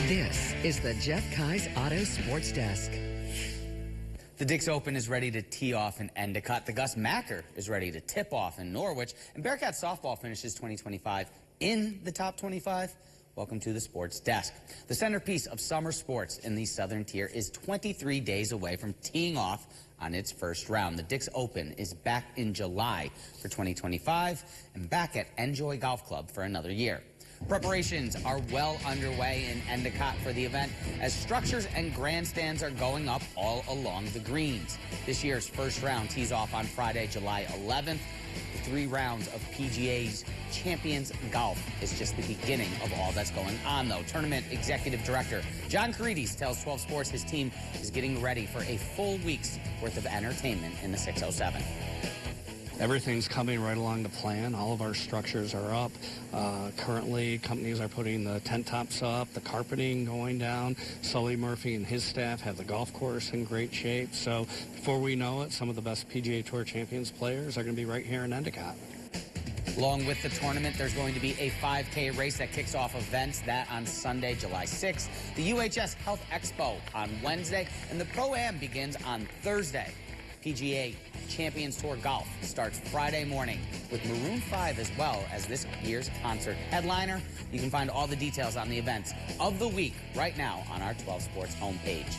This is the Jeff Keyes Auto Sports Desk. The Dix Open is ready to tee off in Endicott. The Gus Macker is ready to tip off in Norwich. And Bearcats softball finishes 2025 in the top 25. Welcome to the Sports Desk. The centerpiece of summer sports in the Southern Tier is 23 days away from teeing off on its first round. The Dix Open is back in July for 2025 and back at En-Joie Golf Club for another year. Preparations are well underway in Endicott for the event as structures and grandstands are going up all along the greens. This year's first round tees off on Friday, July 11th. The 3 rounds of PGA's Champions Golf is just the beginning of all that's going on, though. Tournament Executive Director John Carides tells 12 Sports his team is getting ready for a full week's worth of entertainment in the 607. Everything's coming right along the plan. All of our structures are up. Currently, companies are putting the tent tops up, the carpeting going down. Sully Murphy and his staff have the golf course in great shape. So before we know it, some of the best PGA Tour Champions players are going to be right here in Endicott. Along with the tournament, there's going to be a 5K race that kicks off events that on Sunday, July 6th. The UHS Health Expo on Wednesday, and the Pro-Am begins on Thursday. PGA Champions Tour Golf starts Friday morning with Maroon 5 as well as this year's concert headliner. You can find all the details on the events of the week right now on our 12 Sports homepage.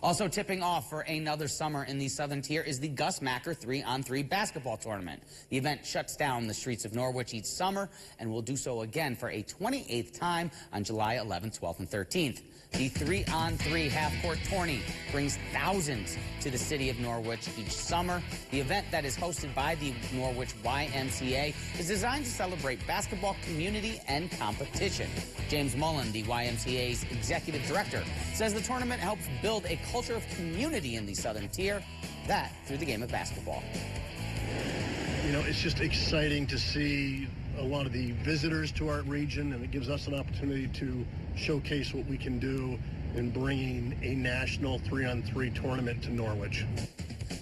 Also tipping off for another summer in the Southern Tier is the Gus Macker 3-on-3 basketball tournament. The event shuts down the streets of Norwich each summer and will do so again for a 28th time on July 11th, 12th, and 13th. The 3-on-3 half-court tourney brings thousands to the city of Norwich each summer. The event that is hosted by the Norwich YMCA is designed to celebrate basketball community and competition. James Mullen, the YMCA's executive director, says the tournament helps build a culture of community in the Southern Tier, that through the game of basketball. You know, it's just exciting to see a lot of the visitors to our region, and it gives us an opportunity to showcase what we can do in bringing a national 3-on-3 tournament to Norwich.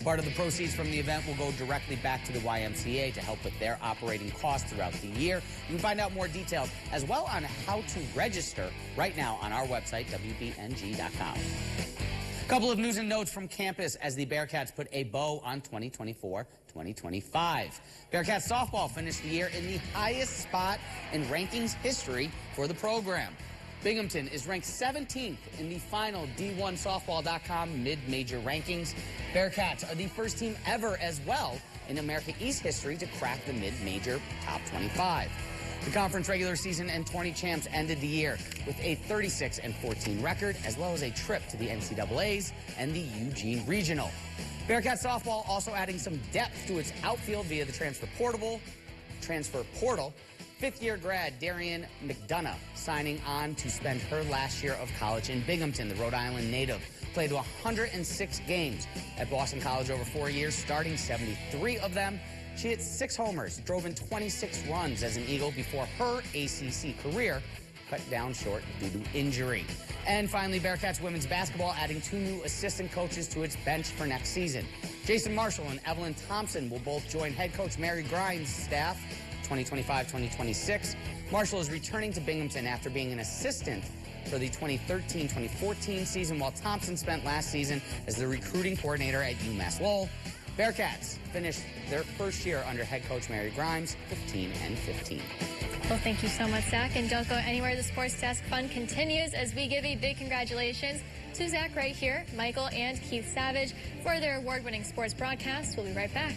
Part of the proceeds from the event will go directly back to the YMCA to help with their operating costs throughout the year. You can find out more details as well on how to register right now on our website, WBNG.com. A couple of news and notes from campus as the Bearcats put a bow on 2024-2025. Bearcats softball finished the year in the highest spot in rankings history for the program. Binghamton is ranked 17th in the final D1Softball.com mid-major rankings. Bearcats are the first team ever as well in America East history to crack the mid-major top 25. The conference regular season and 20 champs ended the year with a 36-14 record, as well as a trip to the NCAAs and the Eugene Regional. Bearcats softball also adding some depth to its outfield via the transfer portal. Fifth-year grad Darian McDonough signing on to spend her last year of college in Binghamton. The Rhode Island native played 106 games at Boston College over 4 years, starting 73 of them. She hit 6 homers, drove in 26 runs as an Eagle before her ACC career cut down short due to injury. And finally, Bearcats women's basketball adding 2 new assistant coaches to its bench for next season. Jason Marshall and Evelyn Thompson will both join head coach Mary Grimes' staff 2025-2026. Marshall is returning to Binghamton after being an assistant for the 2013-2014 season, while Thompson spent last season as the recruiting coordinator at UMass Lowell. Bearcats finished their first year under head coach Mary Grimes, 15-15. Well, thank you so much, Zach. And don't go anywhere. The Sports Desk fun continues as we give a big congratulations to Zach right here, Michael and Keith Savage for their award-winning sports broadcast. We'll be right back.